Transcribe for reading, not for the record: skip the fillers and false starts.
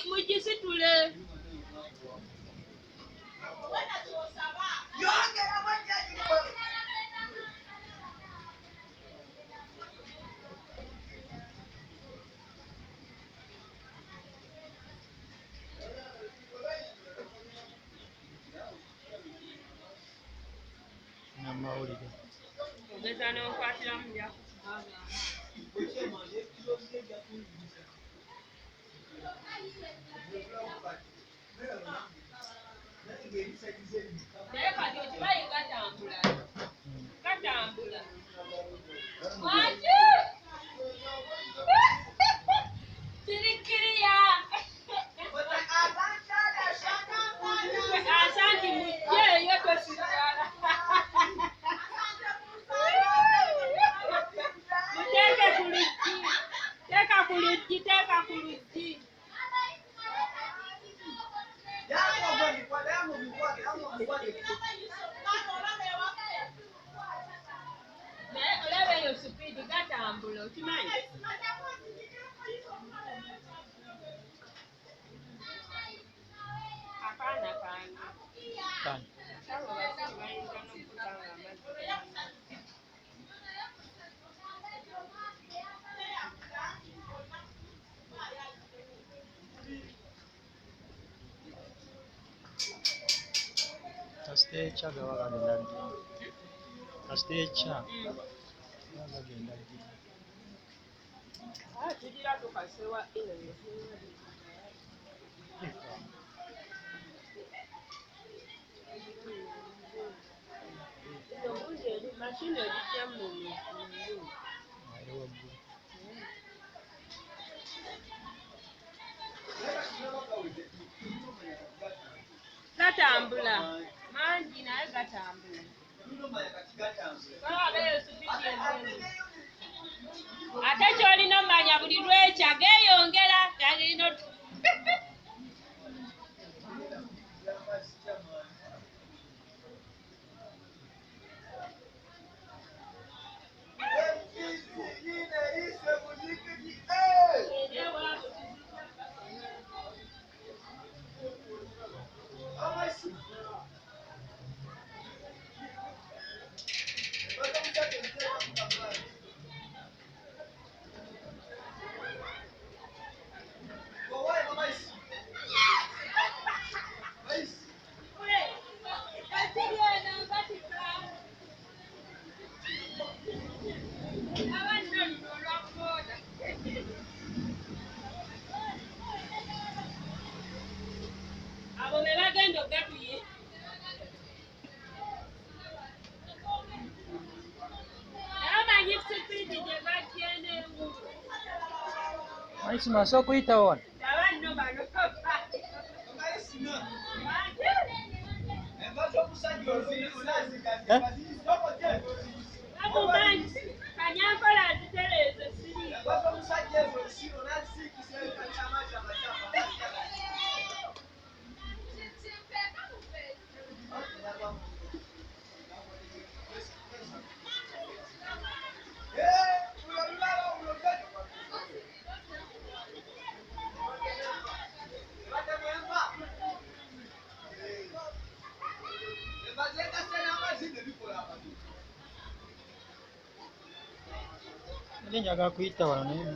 Mujisitule. Ogeza n'okwatira mu bya naye kati okibaye gatambula mwaki kirikiriya asanti mujjeeyo tosirala muteeke ku luggi teeka ku luggi naye olaba eyo supiidi gatambula okimanyi akaana kange abo basibi bayinza n'okutanga amazzi Kasitecha gawagenda ddi? Kasitecha gawagenda ddi? tugira tukasewa eyo obuuzi eri mashini egijja mu gatambula mangi naye gatambula ate kyolina omanya buli lwekya geeyongera galina abo be bagenda ogatuye nabamanyi sipiidi gye batyenda engulu Maisi okuyitawo wano? aba nno bano babumanyi kanyankola azitereeze siriiyo Njagala kuyita wano naye